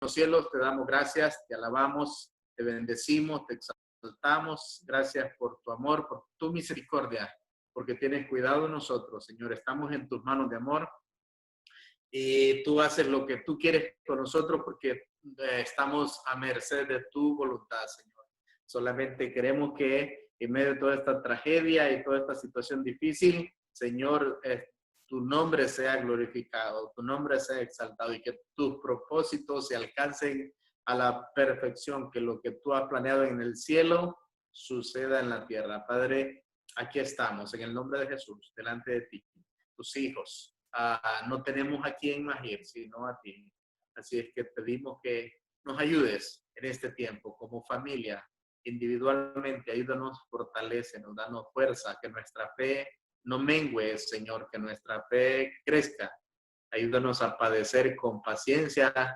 los cielos, te damos gracias, te alabamos, te bendecimos, te exaltamos. Gracias por tu amor, por tu misericordia, porque tienes cuidado de nosotros, Señor. Estamos en tus manos de amor y tú haces lo que tú quieres con nosotros porque estamos a merced de tu voluntad, Señor. Solamente queremos que en medio de toda esta tragedia y toda esta situación difícil, Señor, tu nombre sea glorificado, tu nombre sea exaltado y que tus propósitos se alcancen a la perfección, que lo que tú has planeado en el cielo suceda en la tierra. Padre, aquí estamos, en el nombre de Jesús, delante de ti, tus hijos. No tenemos a quién más ir, sino a ti. Así es que pedimos que nos ayudes en este tiempo como familia, individualmente. Ayúdanos, fortalécenos, danos fuerza, que nuestra fe no mengue, Señor, que nuestra fe crezca. Ayúdanos a padecer con paciencia,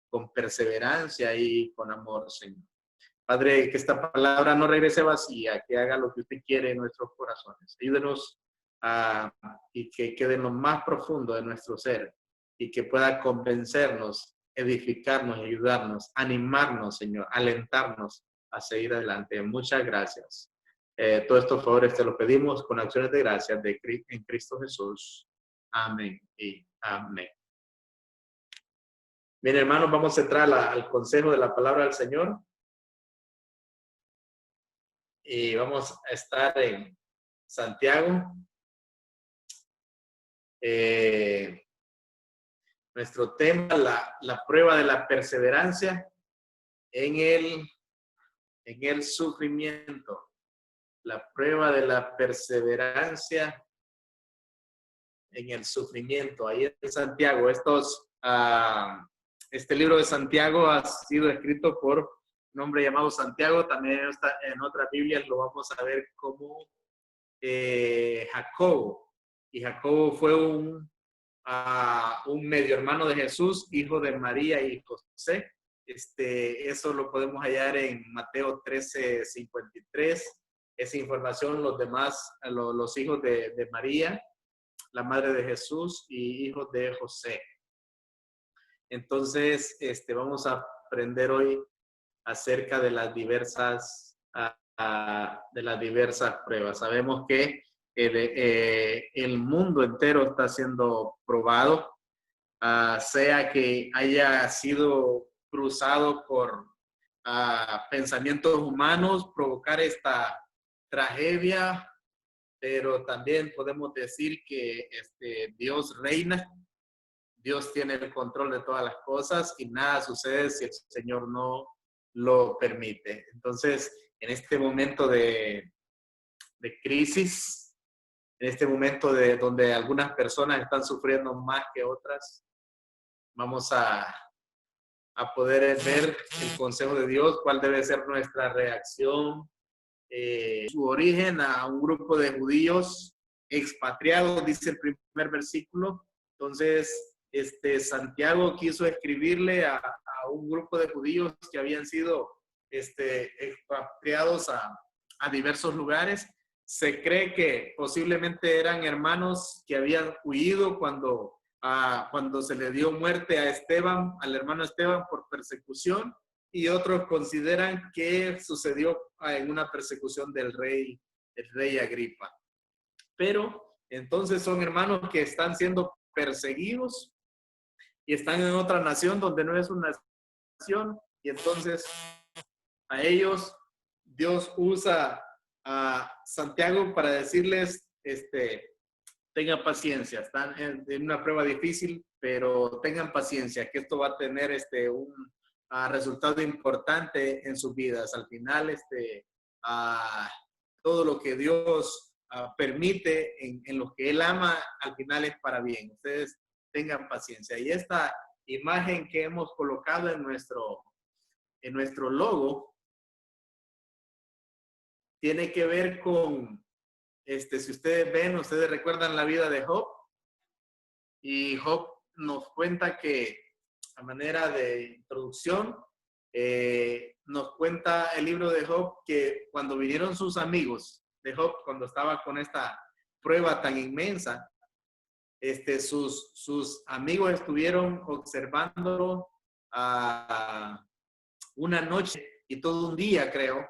con perseverancia y con amor, Señor. Padre, que esta palabra no regrese vacía, que haga lo que usted quiere en nuestros corazones. Ayúdenos y que quede en lo más profundo de nuestro ser y que pueda convencernos, edificarnos, ayudarnos, animarnos, Señor, alentarnos a seguir adelante. Muchas gracias. Todos estos favores te los pedimos con acciones de gracias en Cristo Jesús. Amén y amén. Bien, hermanos, vamos a entrar al consejo de la palabra del Señor. Y vamos a estar en Santiago. Nuestro tema, la prueba de la perseverancia en el sufrimiento. La prueba de la perseverancia en el sufrimiento. Ahí en Santiago, este libro de Santiago ha sido escrito por un hombre llamado Santiago. También en otras Biblias lo vamos a ver como Jacobo. Y Jacobo fue un medio hermano de Jesús, hijo de María y José. Eso lo podemos hallar en Mateo 13:53. Esa información, los demás, los hijos de María, la madre de Jesús y hijos de José. Entonces, vamos a aprender hoy acerca de las diversas pruebas. Sabemos que el mundo entero está siendo probado, sea que haya sido cruzado por pensamientos humanos, provocar esta tragedia, pero también podemos decir que Dios reina, Dios tiene el control de todas las cosas y nada sucede si el Señor no lo permite. Entonces, en este momento de crisis, en este momento donde algunas personas están sufriendo más que otras, vamos a poder ver el consejo de Dios, cuál debe ser nuestra reacción. Su origen a un grupo de judíos expatriados, dice el primer versículo. Entonces, Santiago quiso escribirle a un grupo de judíos que habían sido expatriados a diversos lugares. Se cree que posiblemente eran hermanos que habían huido cuando se le dio muerte a Esteban, al hermano Esteban, por persecución, y otros consideran que sucedió en una persecución del rey Agripa. Pero entonces son hermanos que están siendo perseguidos y están en otra nación donde no es una nación, y entonces a ellos Dios usa a Santiago para decirles, tengan paciencia, están en una prueba difícil, pero tengan paciencia, que esto va a tener un resultado importante en sus vidas. Al final, todo lo que Dios permite en lo que Él ama, al final es para bien. Ustedes tengan paciencia. Y esta imagen que hemos colocado en nuestro logo tiene que ver con, si ustedes ven, ustedes recuerdan la vida de Job. Y Job nos cuenta que, a manera de introducción, nos cuenta el libro de Job que cuando vinieron sus amigos de Job, cuando estaba con esta prueba tan inmensa, sus amigos estuvieron observándolo una noche y todo un día, creo,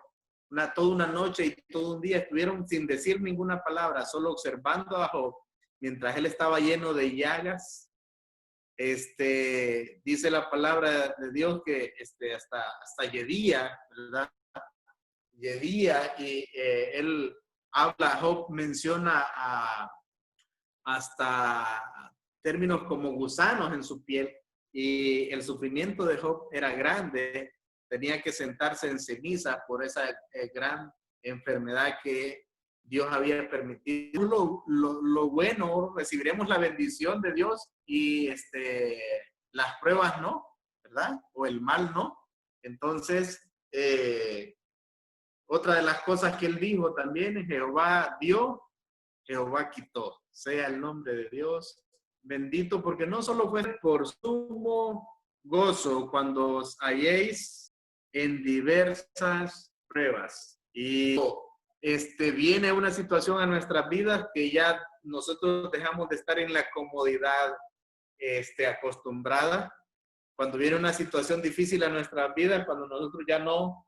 toda una noche y todo un día estuvieron sin decir ninguna palabra, solo observando a Job, mientras él estaba lleno de llagas. Dice la palabra de Dios que hasta Yedía, ¿verdad? Yedía, y él habla, Job menciona hasta términos como gusanos en su piel, y el sufrimiento de Job era grande, tenía que sentarse en ceniza por esa gran enfermedad que Dios había permitido. Lo bueno, recibiremos la bendición de Dios y las pruebas no, ¿verdad? O el mal no. Entonces, otra de las cosas que él dijo también es: Jehová dio, Jehová quitó. Sea el nombre de Dios bendito, porque no solo fue por sumo gozo cuando os halléis en diversas pruebas. Y viene una situación a nuestras vidas que ya nosotros dejamos de estar en la comodidad acostumbrada. Cuando viene una situación difícil a nuestras vidas, cuando nosotros ya no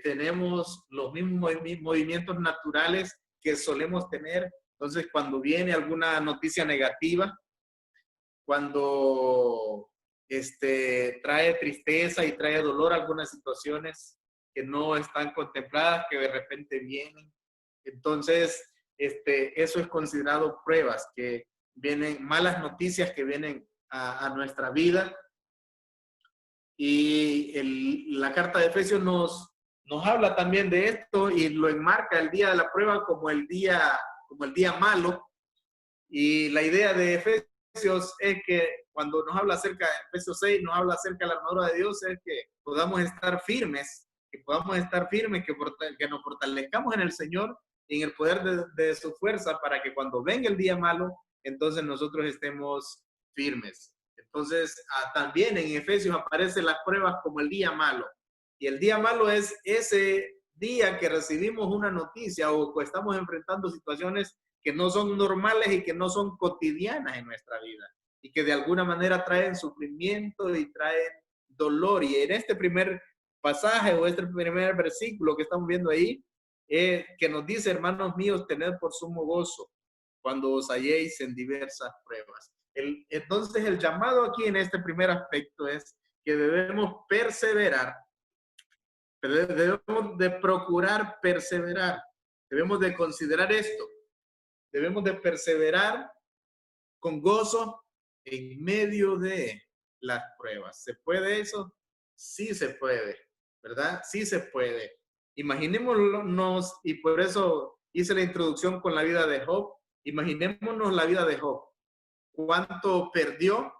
tenemos los mismos movimientos naturales que solemos tener. Entonces, cuando viene alguna noticia negativa, cuando trae tristeza y trae dolor a algunas situaciones que no están contempladas, que de repente vienen, entonces eso es considerado pruebas, que vienen malas noticias que vienen a nuestra vida. Y la carta de Efesios nos habla también de esto y lo enmarca el día de la prueba como el día malo. Y la idea de Efesios es que cuando nos habla acerca de Efesios 6, nos habla acerca de la armadura de Dios, es que podamos estar firmes, que nos fortalezcamos en el Señor y en el poder de su fuerza, para que cuando venga el día malo, entonces nosotros estemos firmes. Entonces, también en Efesios aparecen las pruebas como el día malo. Y el día malo es ese día que recibimos una noticia o estamos enfrentando situaciones que no son normales y que no son cotidianas en nuestra vida, y que de alguna manera traen sufrimiento y traen dolor. Y en este primer pasaje o este primer versículo que estamos viendo ahí, que nos dice: hermanos míos, tened por sumo gozo cuando os halléis en diversas pruebas. Entonces el llamado aquí en este primer aspecto es que debemos perseverar, debemos de procurar perseverar, debemos de considerar esto, debemos de perseverar con gozo en medio de las pruebas. ¿Se puede eso? Sí se puede, ¿verdad? Sí se puede. Imaginémonos, y por eso hice la introducción con la vida de Job, imaginémonos la vida de Job. Cuánto perdió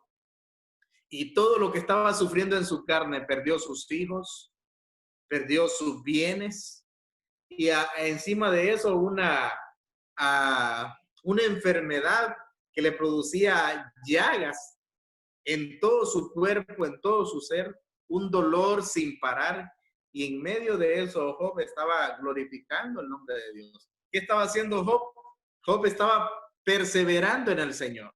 y todo lo que estaba sufriendo en su carne. Perdió sus hijos, perdió sus bienes, y encima de eso una enfermedad que le producía llagas en todo su cuerpo, en todo su ser, un dolor sin parar. Y en medio de eso, Job estaba glorificando el nombre de Dios. ¿Qué estaba haciendo Job? Job estaba perseverando en el Señor.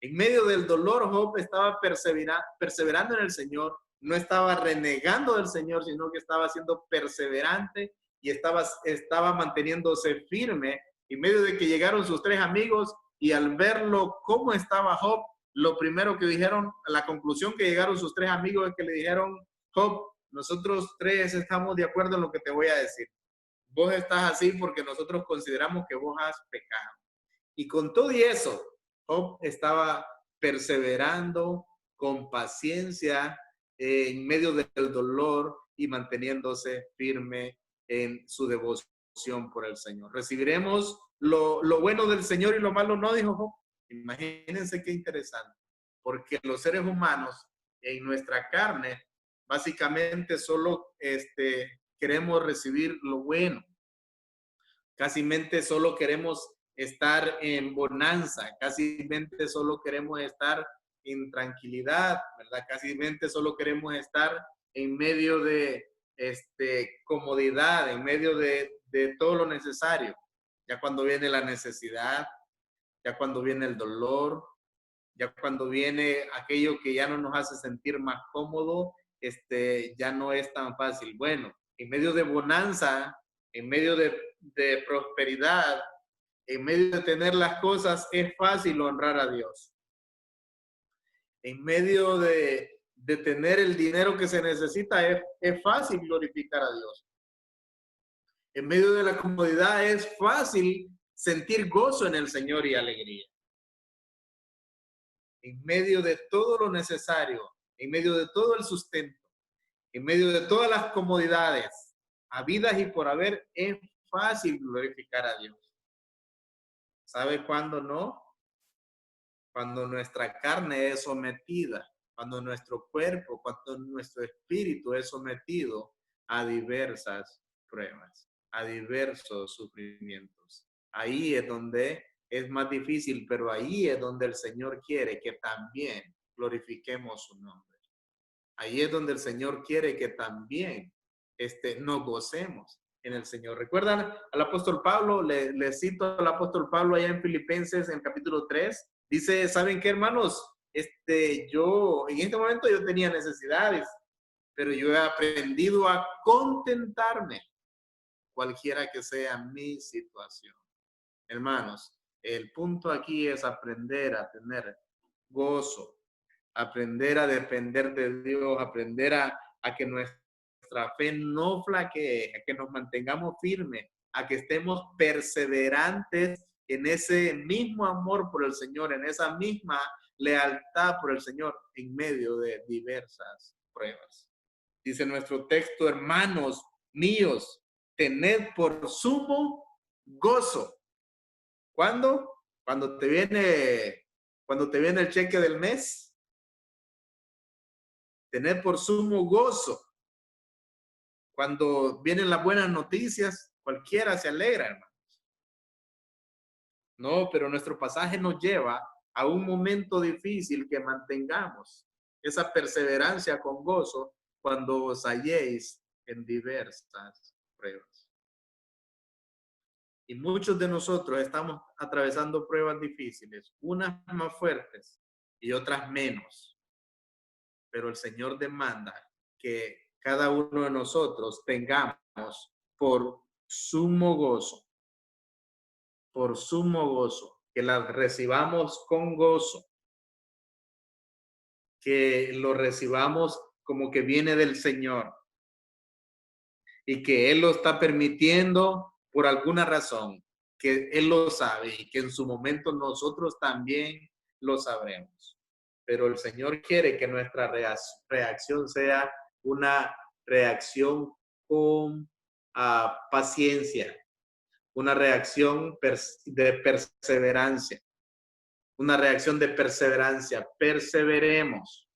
En medio del dolor, Job estaba perseverando en el Señor. No estaba renegando del Señor, sino que estaba siendo perseverante y estaba manteniéndose firme. En medio de que llegaron sus tres amigos, y al verlo cómo estaba Job, lo primero que dijeron, la conclusión que llegaron sus tres amigos, es que le dijeron: Job, nosotros tres estamos de acuerdo en lo que te voy a decir. Vos estás así porque nosotros consideramos que vos has pecado. Y con todo y eso, Job estaba perseverando con paciencia en medio del dolor y manteniéndose firme en su devoción por el Señor. Recibiremos lo bueno del Señor y lo malo no, dijo Job. Imagínense qué interesante, porque los seres humanos en nuestra carne básicamente solo queremos recibir lo bueno. Casi solo queremos estar en bonanza, casi solo queremos estar en tranquilidad, ¿verdad? Casi solo queremos estar en medio de comodidad, en medio de todo lo necesario. Ya cuando viene la necesidad, ya cuando viene el dolor, Ya cuando viene aquello que ya no nos hace sentir más cómodo, ya no es tan fácil. Bueno, en medio de bonanza, en medio de prosperidad, en medio de tener las cosas, es fácil honrar a Dios. En medio de tener el dinero que se necesita, es fácil glorificar a Dios. En medio de la comodidad, es fácil sentir gozo en el Señor y alegría. En medio de todo lo necesario, en medio de todo el sustento, en medio de todas las comodidades, habidas y por haber, es fácil glorificar a Dios. ¿Sabe cuándo no? Cuando nuestra carne es sometida, cuando nuestro cuerpo, cuando nuestro espíritu es sometido a diversas pruebas, a diversos sufrimientos. Ahí es donde es más difícil, pero ahí es donde el Señor quiere que también glorifiquemos su nombre. Ahí es donde el Señor quiere que también nos gocemos en el Señor. ¿Recuerdan al apóstol Pablo? Le cito al apóstol Pablo allá en Filipenses, en el capítulo 3. Dice, ¿saben qué, hermanos? Yo, en este momento yo tenía necesidades, pero yo he aprendido a contentarme, cualquiera que sea mi situación. Hermanos, el punto aquí es aprender a tener gozo, aprender a depender de Dios, aprender a que nuestra fe no flaquee, a que nos mantengamos firmes, a que estemos perseverantes en ese mismo amor por el Señor, en esa misma lealtad por el Señor en medio de diversas pruebas. Dice nuestro texto, hermanos míos, tened por sumo gozo. ¿Cuándo? Cuando te viene el cheque del mes. Tener por sumo gozo. Cuando vienen las buenas noticias, cualquiera se alegra, hermanos. No, pero nuestro pasaje nos lleva a un momento difícil que mantengamos esa perseverancia con gozo cuando os halléis en diversas pruebas. Y muchos de nosotros estamos atravesando pruebas difíciles, unas más fuertes y otras menos. Pero el Señor demanda que cada uno de nosotros tengamos por sumo gozo, que las recibamos con gozo, que lo recibamos como que viene del Señor y que Él lo está permitiendo por alguna razón, que Él lo sabe y que en su momento nosotros también lo sabremos. Pero el Señor quiere que nuestra reacción sea una reacción con paciencia, una reacción de perseverancia, una reacción de perseverancia. Perseveremos,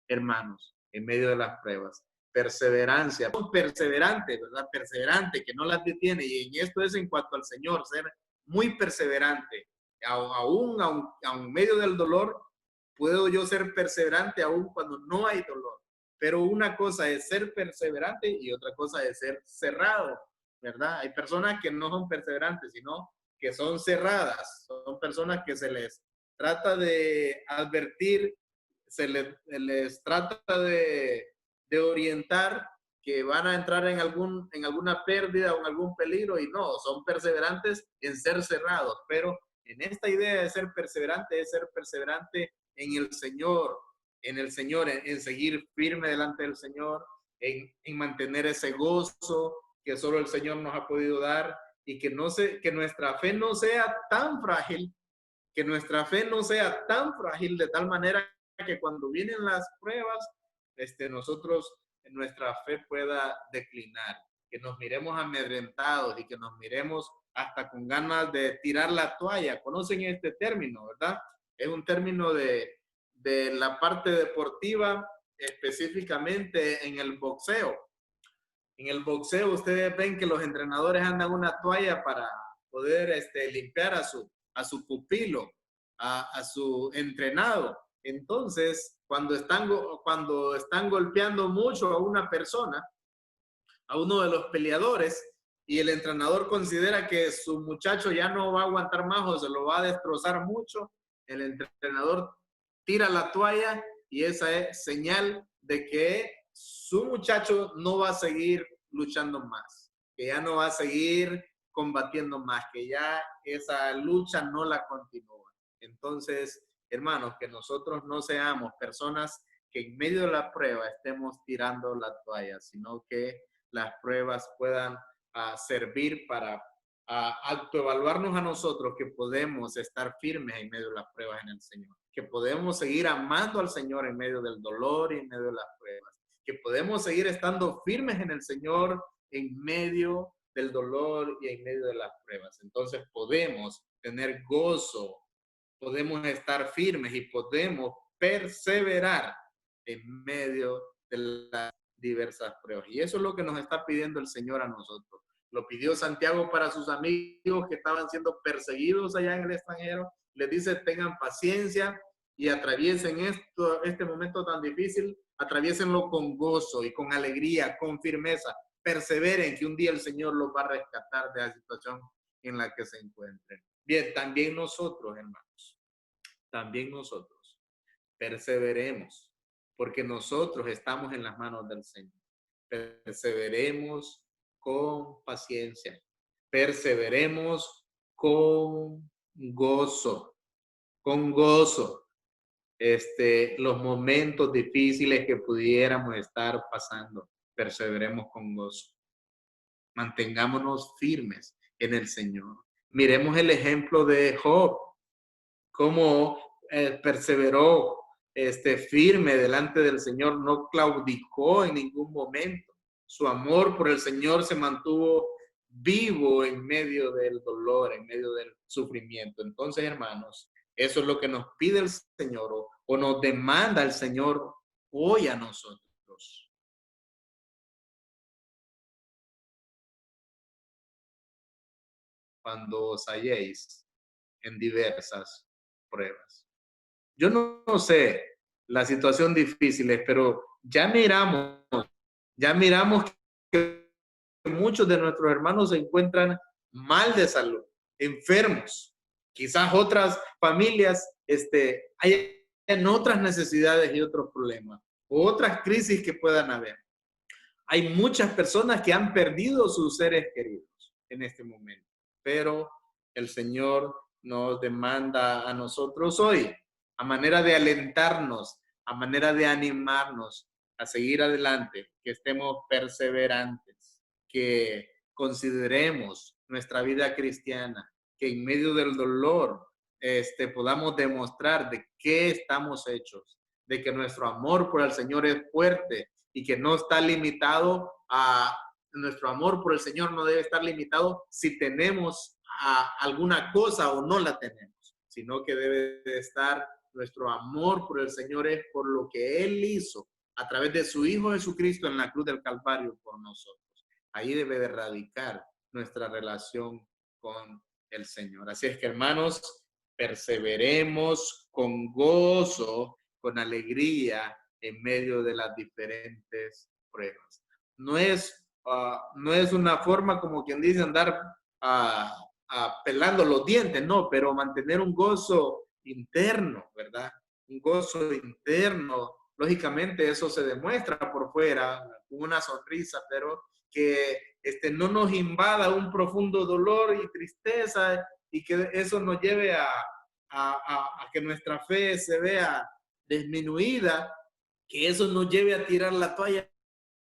hermanos, en medio de las pruebas. Perseverancia, perseverante, ¿verdad? Perseverante, que no las detiene. Y en esto es en cuanto al Señor, ser muy perseverante. Aún en medio del dolor, puedo yo ser perseverante aún cuando no hay dolor. Pero una cosa es ser perseverante y otra cosa es ser cerrado, ¿verdad? Hay personas que no son perseverantes, sino que son cerradas. Son personas que se les trata de advertir, se les trata de orientar que van a entrar en alguna pérdida o en algún peligro y no, son perseverantes en ser cerrados. Pero en esta idea de ser perseverante, es ser perseverante en el Señor, en seguir firme delante del Señor, en mantener ese gozo que solo el Señor nos ha podido dar y que nuestra fe no sea tan frágil, de tal manera que cuando vienen las pruebas, nosotros nuestra fe pueda declinar, que nos miremos amedrentados y que nos miremos hasta con ganas de tirar la toalla. ¿Conocen este término, verdad? Es un término de la parte deportiva, específicamente en el boxeo. En el boxeo ustedes ven que los entrenadores andan una toalla para poder limpiar a su pupilo, a su entrenado. Entonces, cuando están golpeando mucho a una persona, a uno de los peleadores, y el entrenador considera que su muchacho ya no va a aguantar más o se lo va a destrozar mucho, el entrenador tira la toalla y esa es señal de que su muchacho no va a seguir luchando más, que ya no va a seguir combatiendo más, que ya esa lucha no la continúa. Entonces, hermanos, que nosotros no seamos personas que en medio de la prueba estemos tirando la toalla, sino que las pruebas puedan servir para autoevaluarnos a nosotros, que podemos estar firmes en medio de las pruebas en el Señor, que podemos seguir amando al Señor en medio del dolor y en medio de las pruebas, que podemos seguir estando firmes en el Señor en medio del dolor y en medio de las pruebas. Entonces podemos tener gozo, podemos estar firmes y podemos perseverar en medio de las diversas pruebas. Y eso es lo que nos está pidiendo el Señor a nosotros. Lo pidió Santiago para sus amigos que estaban siendo perseguidos allá en el extranjero. Les dice, tengan paciencia y atraviesen este momento tan difícil, atraviesenlo con gozo y con alegría, con firmeza. Perseveren, que un día el Señor los va a rescatar de la situación en la que se encuentren. Bien, también nosotros, hermanos, también nosotros perseveremos, porque nosotros estamos en las manos del Señor. Perseveremos con paciencia, perseveremos con gozo, los momentos difíciles que pudiéramos estar pasando, perseveremos con gozo. Mantengámonos firmes en el Señor. Miremos el ejemplo de Job, cómo perseveró firme delante del Señor, no claudicó en ningún momento. Su amor por el Señor se mantuvo vivo en medio del dolor, en medio del sufrimiento. Entonces, hermanos, eso es lo que nos pide el Señor o nos demanda el Señor hoy a nosotros. Cuando os halléis en diversas pruebas. Yo no sé la situación difícil, pero ya miramos que muchos de nuestros hermanos se encuentran mal de salud, enfermos. Quizás otras familias hayan otras necesidades y otros problemas, o otras crisis que puedan haber. Hay muchas personas que han perdido sus seres queridos en este momento, pero el Señor nos demanda a nosotros hoy, a manera de alentarnos, a manera de animarnos a seguir adelante, que estemos perseverantes, que consideremos nuestra vida cristiana, que en medio del dolor podamos demostrar de qué estamos hechos, de que nuestro amor por el Señor es fuerte y que no está limitado nuestro amor por el Señor no debe estar limitado si tenemos alguna cosa o no la tenemos, sino que debe de estar nuestro amor por el Señor es por lo que Él hizo a través de su Hijo Jesucristo en la cruz del Calvario por nosotros. Ahí debe de radicar nuestra relación con el Señor. Así es que, hermanos, perseveremos con gozo, con alegría en medio de las diferentes pruebas. No es una forma, como quien dice, andar pelando los dientes, no, pero mantener un gozo interno, ¿verdad? Un gozo interno. Lógicamente eso se demuestra por fuera, con una sonrisa, pero que no nos invada un profundo dolor y tristeza y que eso nos lleve a que nuestra fe se vea disminuida, que eso nos lleve a tirar la toalla,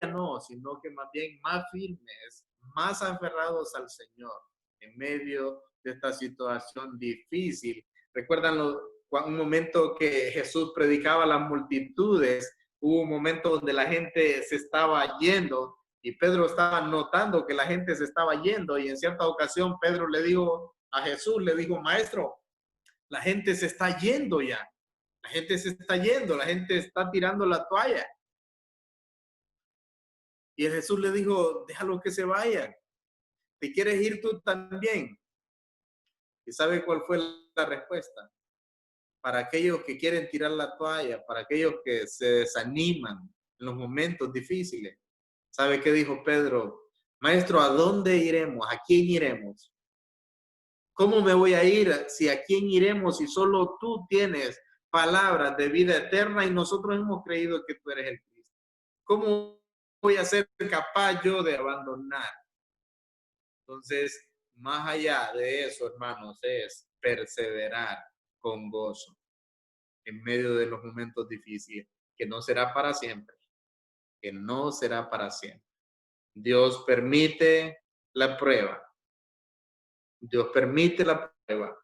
no, sino que más bien más firmes, más aferrados al Señor en medio de esta situación difícil. ¿Recuerdan un momento que Jesús predicaba a las multitudes? Hubo un momento donde la gente se estaba yendo y Pedro estaba notando que la gente se estaba yendo y en cierta ocasión Pedro le dijo a Jesús, le dijo, maestro, la gente se está yendo ya. La gente se está yendo, la gente está tirando la toalla. Y Jesús le dijo, déjalo que se vayan. ¿Te quieres ir tú también? ¿Y sabe cuál fue la respuesta? Para aquellos que quieren tirar la toalla, para aquellos que se desaniman en los momentos difíciles. ¿Sabe qué dijo Pedro? Maestro, ¿a dónde iremos? ¿A quién iremos? ¿Cómo me voy a ir si a quién iremos si solo tú tienes palabras de vida eterna y nosotros hemos creído que tú eres el Cristo. ¿Cómo voy a ser capaz yo de abandonar? Entonces, más allá de eso, hermanos, es perseverar con gozo en medio de los momentos difíciles, que no será para siempre, que no será para siempre. Dios permite la prueba, Dios permite la prueba,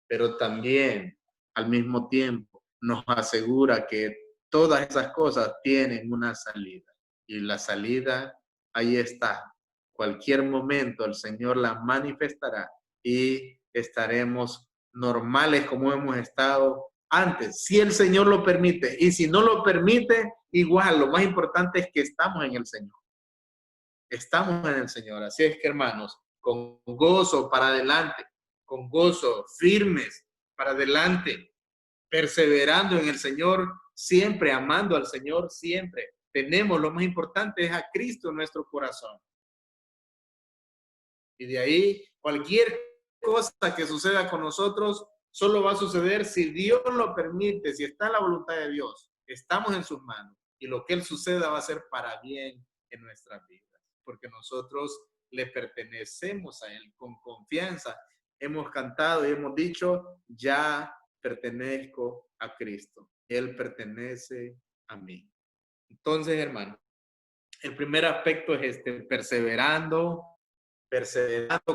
pero también al mismo tiempo nos asegura que todas esas cosas tienen una salida y la salida ahí está. Cualquier momento el Señor la manifestará y estaremos normales como hemos estado antes, si el Señor lo permite. Y si no lo permite, igual, lo más importante es que estamos en el Señor. Estamos en el Señor. Así es que, hermanos, con gozo para adelante, con gozo, firmes para adelante, perseverando en el Señor, siempre amando al Señor, siempre. Tenemos, lo más importante es a Cristo en nuestro corazón. Y de ahí, cualquier cosa que suceda con nosotros, solo va a suceder si Dios lo permite, si está en la voluntad de Dios. Estamos en sus manos. Y lo que Él suceda va a ser para bien en nuestras vidas. Porque nosotros le pertenecemos a Él con confianza. Hemos cantado y hemos dicho, ya pertenezco a Cristo. Él pertenece a mí. Entonces, hermano, el primer aspecto es perseverando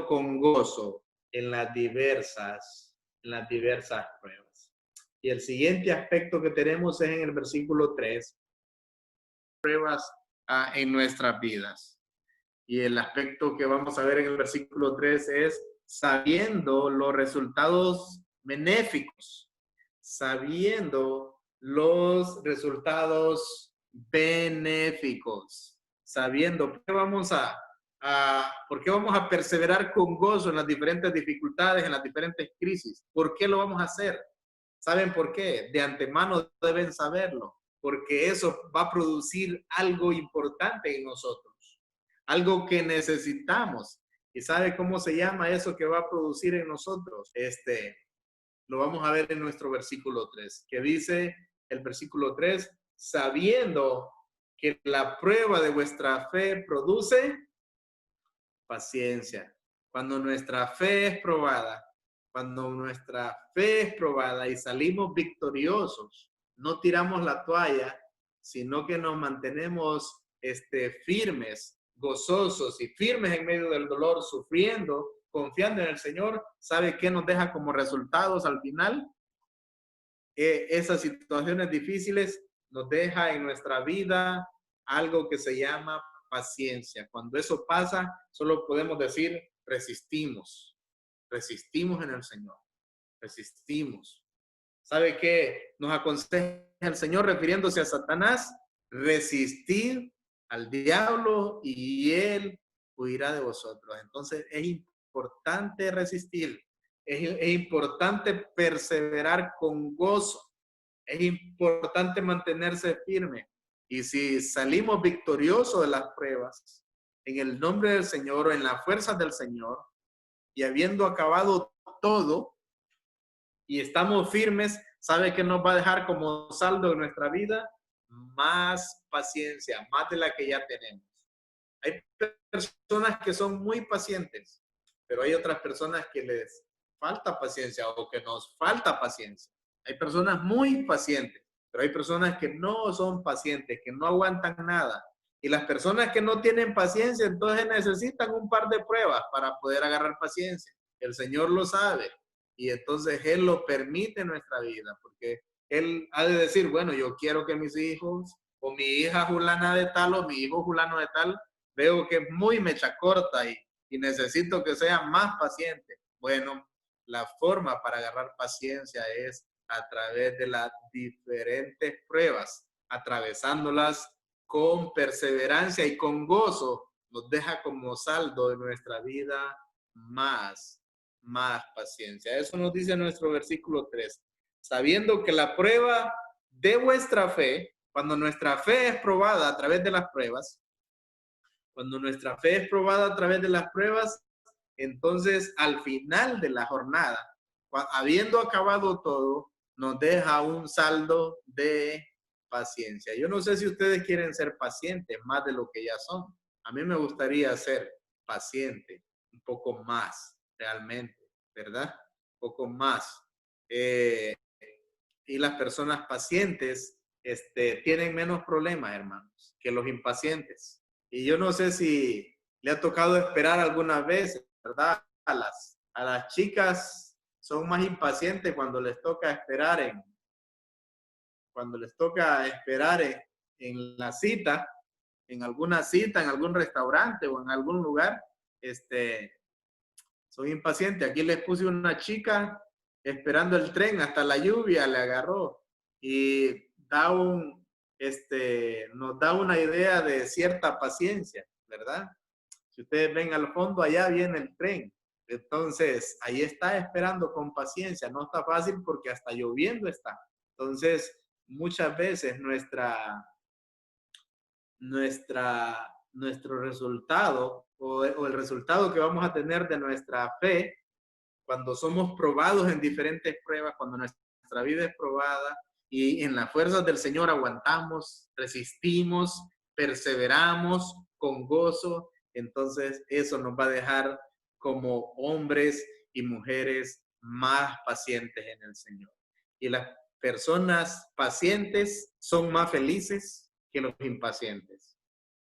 con gozo en las diversas pruebas. Y el siguiente aspecto que tenemos es en el versículo 3, pruebas en nuestras vidas. Y el aspecto que vamos a ver en el versículo 3 es sabiendo los resultados benéficos, sabiendo los resultados benéficos, sabiendo por qué vamos a perseverar con gozo en las diferentes dificultades, en las diferentes crisis. ¿Por qué lo vamos a hacer? ¿Saben por qué? De antemano deben saberlo, porque eso va a producir algo importante en nosotros, algo que necesitamos. ¿Y sabe cómo se llama eso que va a producir en nosotros? Lo vamos a ver en nuestro versículo 3, que dice el versículo 3, sabiendo que la prueba de vuestra fe produce paciencia. Cuando nuestra fe es probada, y salimos victoriosos, no tiramos la toalla, sino que nos mantenemos firmes, gozosos y firmes en medio del dolor, sufriendo, confiando en el Señor. ¿Sabe qué nos deja como resultados al final? Esas situaciones difíciles nos deja en nuestra vida algo que se llama paciencia. Cuando eso pasa, solo podemos decir resistimos en el Señor, resistimos. ¿Sabe qué nos aconseja el Señor refiriéndose a Satanás? Resistir al diablo y él huirá de vosotros. Entonces es importante resistir, es importante perseverar con gozo, es importante mantenerse firme. Y si salimos victoriosos de las pruebas, en el nombre del Señor o en las fuerzas del Señor, y habiendo acabado todo, y estamos firmes, ¿sabe qué nos va a dejar como saldo en nuestra vida? Más paciencia, más de la que ya tenemos. Hay personas que son muy pacientes, pero hay otras personas que les falta paciencia o que nos falta paciencia. Hay personas muy pacientes, pero hay personas que no son pacientes, que no aguantan nada. Y las personas que no tienen paciencia, entonces necesitan un par de pruebas para poder agarrar paciencia. El Señor lo sabe y entonces Él lo permite en nuestra vida, porque Él ha de decir, bueno, yo quiero que mis hijos o mi hija fulana de tal o mi hijo fulano de tal, veo que es muy mecha corta y necesito que sea más paciente. Bueno, la forma para agarrar paciencia es a través de las diferentes pruebas, atravesándolas con perseverancia y con gozo, nos deja como saldo de nuestra vida más paciencia. Eso nos dice nuestro versículo 3. Sabiendo que la prueba de vuestra fe, cuando nuestra fe es probada a través de las pruebas, entonces al final de la jornada, habiendo acabado todo, nos deja un saldo de paciencia. Yo no sé si ustedes quieren ser pacientes más de lo que ya son. A mí me gustaría ser paciente un poco más, realmente, ¿verdad? Un poco más. Y las personas pacientes tienen menos problemas, hermanos, que los impacientes. Y yo no sé si le ha tocado esperar alguna vez, ¿verdad? A las chicas son más impacientes cuando les toca esperar en la cita, en alguna cita, en algún restaurante o en algún lugar, son impacientes. Aquí les puse una chica esperando el tren, hasta la lluvia le agarró y nos da una idea de cierta paciencia, ¿verdad? Si ustedes ven al fondo, allá viene el tren. Entonces, ahí está esperando con paciencia. No está fácil porque hasta lloviendo está. Entonces, muchas veces nuestro resultado o el resultado que vamos a tener de nuestra fe cuando somos probados en diferentes pruebas, cuando nuestra vida es probada y en las fuerzas del Señor aguantamos, resistimos, perseveramos con gozo, entonces eso nos va a dejar como hombres y mujeres más pacientes en el Señor. Y las personas pacientes son más felices que los impacientes.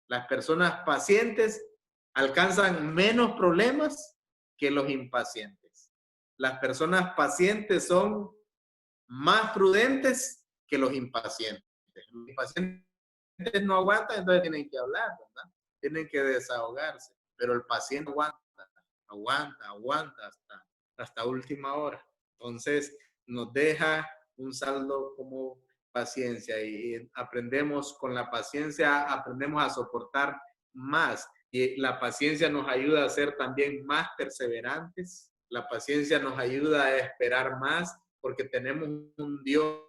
Las personas pacientes alcanzan menos problemas que los impacientes. Las personas pacientes son más prudentes que los impacientes. Los impacientes no aguantan, entonces tienen que hablar, ¿verdad? Tienen que desahogarse, pero el paciente aguanta hasta última hora. Entonces nos deja un saldo como paciencia y aprendemos con la paciencia, aprendemos a soportar más y la paciencia nos ayuda a ser también más perseverantes. La paciencia nos ayuda a esperar más porque tenemos un Dios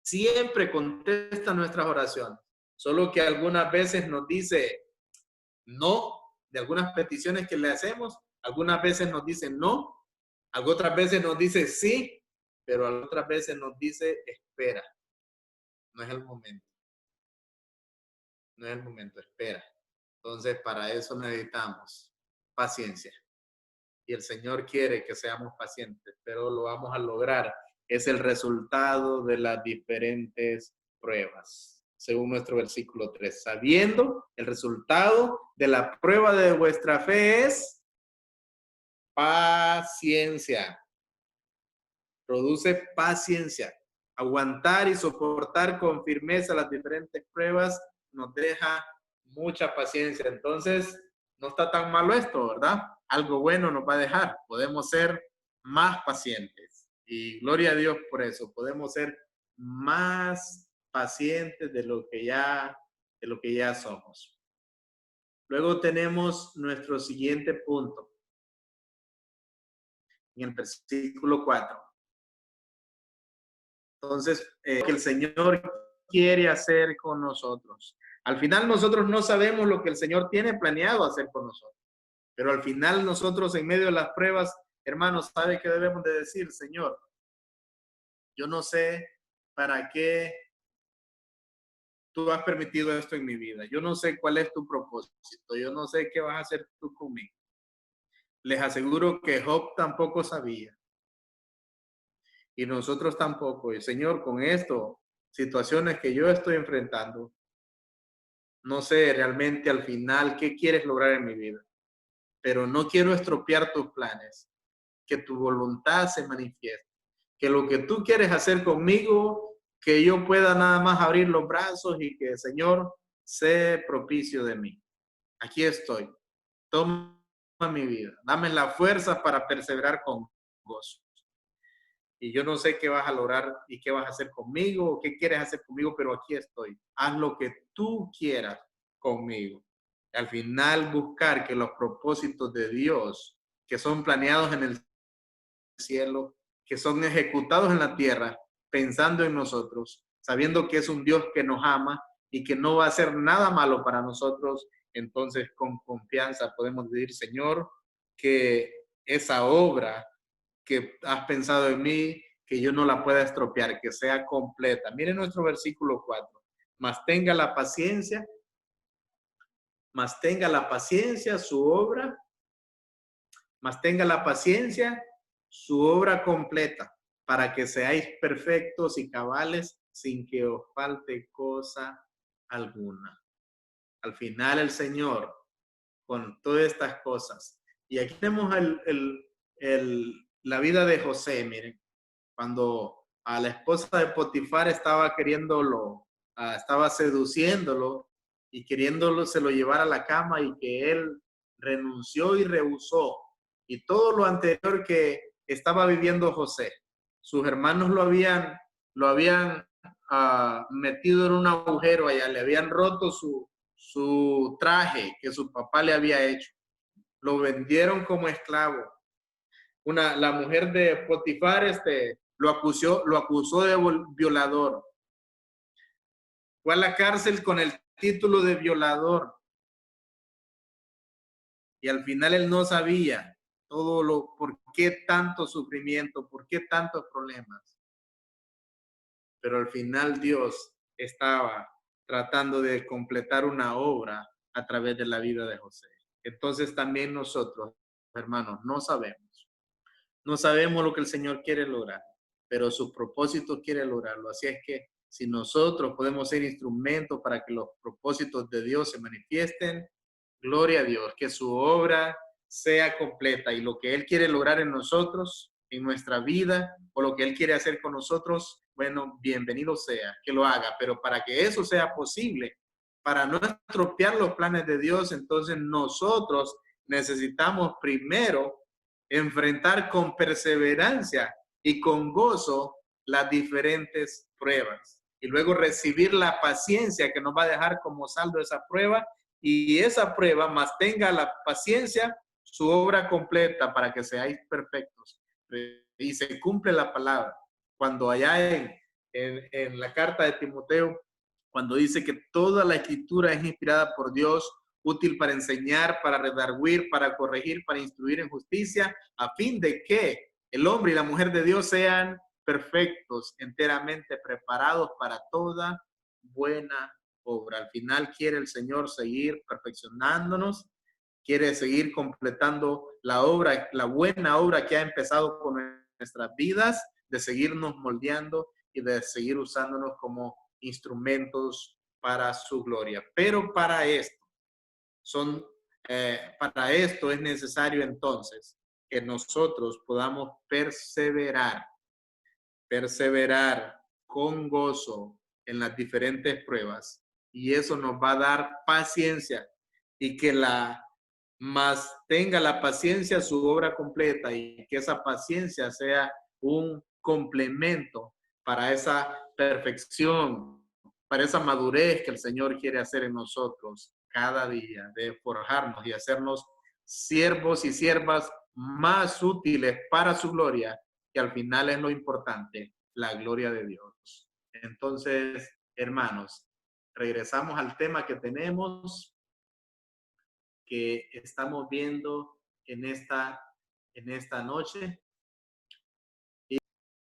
siempre contesta nuestras oraciones, solo que algunas veces nos dice no de algunas peticiones que le hacemos, algunas veces nos dice no, otras veces nos dice sí, pero otras veces nos dice espera, no es el momento, espera. Entonces, para eso necesitamos paciencia. Y el Señor quiere que seamos pacientes, pero lo vamos a lograr. Es el resultado de las diferentes pruebas. Según nuestro versículo 3, sabiendo el resultado de la prueba de vuestra fe es paciencia. Produce paciencia. Aguantar y soportar con firmeza las diferentes pruebas nos deja mucha paciencia. Entonces, no está tan malo esto, ¿verdad? Algo bueno nos va a dejar. Podemos ser más pacientes. Y gloria a Dios por eso. Podemos ser más pacientes de lo que ya somos. Luego tenemos nuestro siguiente punto. En el versículo 4. Entonces, que el Señor quiere hacer con nosotros. Al final nosotros no sabemos lo que el Señor tiene planeado hacer con nosotros. Pero al final nosotros en medio de las pruebas, hermanos, ¿sabe qué debemos de decir? Señor, yo no sé para qué tú has permitido esto en mi vida. Yo no sé cuál es tu propósito. Yo no sé qué vas a hacer tú conmigo. Les aseguro que Job tampoco sabía. Y nosotros tampoco. Y Señor, con esto, situaciones que yo estoy enfrentando, no sé realmente al final qué quieres lograr en mi vida, pero no quiero estropear tus planes, que tu voluntad se manifieste, que lo que tú quieres hacer conmigo, que yo pueda nada más abrir los brazos y que, Señor, sé propicio de mí. Aquí estoy. Toma mi vida. Dame la fuerza para perseverar con gozo. Y yo no sé qué vas a lograr y qué vas a hacer conmigo o qué quieres hacer conmigo, pero aquí estoy. Haz lo que tú quieras conmigo. Al final buscar que los propósitos de Dios, que son planeados en el cielo, que son ejecutados en la tierra, pensando en nosotros, sabiendo que es un Dios que nos ama y que no va a hacer nada malo para nosotros, entonces con confianza podemos decir, Señor, que esa obra que has pensado en mí, que yo no la pueda estropear, que sea completa. Miren nuestro versículo 4. Mas tenga la paciencia su obra, mas tenga la paciencia su obra completa, para que seáis perfectos y cabales sin que os falte cosa alguna. Al final el Señor, con todas estas cosas. Y aquí tenemos la vida de José, miren, cuando a la esposa de Potifar estaba estaba seduciéndolo y queriéndolo, se lo llevar a la cama y que él renunció y rehusó. Y todo lo anterior que estaba viviendo José, sus hermanos lo habían metido en un agujero allá, le habían roto su traje que su papá le había hecho. Lo vendieron como esclavo. La mujer de Potifar lo acusó de violador. Fue a la cárcel con el título de violador. Y al final él no sabía por qué tanto sufrimiento, por qué tantos problemas. Pero al final Dios estaba tratando de completar una obra a través de la vida de José. Entonces también nosotros, hermanos, no sabemos lo que el Señor quiere lograr, pero su propósito quiere lograrlo. Así es que si nosotros podemos ser instrumentos para que los propósitos de Dios se manifiesten, gloria a Dios, que su obra sea completa y lo que Él quiere lograr en nosotros, en nuestra vida, o lo que Él quiere hacer con nosotros, bueno, bienvenido sea, que lo haga. Pero para que eso sea posible, para no estropear los planes de Dios, entonces nosotros necesitamos primero enfrentar con perseverancia y con gozo las diferentes pruebas y luego recibir la paciencia que nos va a dejar como saldo esa prueba, y esa prueba más tenga la paciencia su obra completa para que seáis perfectos. Y se cumple la palabra cuando allá en la carta de Timoteo, cuando dice que toda la escritura es inspirada por Dios, útil para enseñar, para redarguir, para corregir, para instruir en justicia, a fin de que el hombre y la mujer de Dios sean perfectos, enteramente preparados para toda buena obra. Al final quiere el Señor seguir perfeccionándonos, quiere seguir completando la obra, la buena obra que ha empezado con nuestras vidas, de seguirnos moldeando y de seguir usándonos como instrumentos para su gloria. Pero para esto es necesario entonces que nosotros podamos perseverar con gozo en las diferentes pruebas, y eso nos va a dar paciencia, y que más tenga la paciencia su obra completa, y que esa paciencia sea un complemento para esa perfección, para esa madurez que el Señor quiere hacer en nosotros cada día, de forjarnos y hacernos siervos y siervas más útiles para su gloria, que al final es lo importante, la gloria de Dios. Entonces, hermanos, regresamos al tema que tenemos, que estamos viendo en esta noche,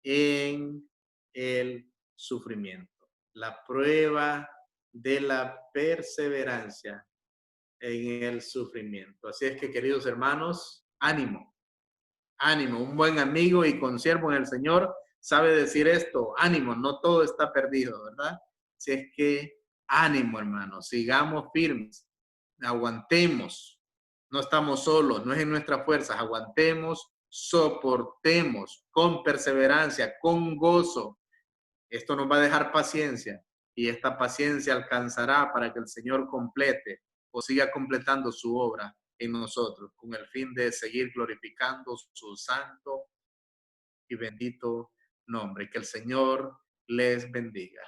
en el sufrimiento, la prueba de la perseverancia en el sufrimiento. Así es que, queridos hermanos, ánimo, ánimo. Un buen amigo y consiervo en el Señor sabe decir esto: ánimo, no todo está perdido, ¿verdad? Así es que ánimo, hermanos, sigamos firmes, aguantemos, no estamos solos, no es en nuestras fuerzas, aguantemos, soportemos con perseverancia, con gozo. Esto nos va a dejar paciencia, y esta paciencia alcanzará para que el Señor complete o siga completando su obra en nosotros, con el fin de seguir glorificando su santo y bendito nombre. Que el Señor les bendiga.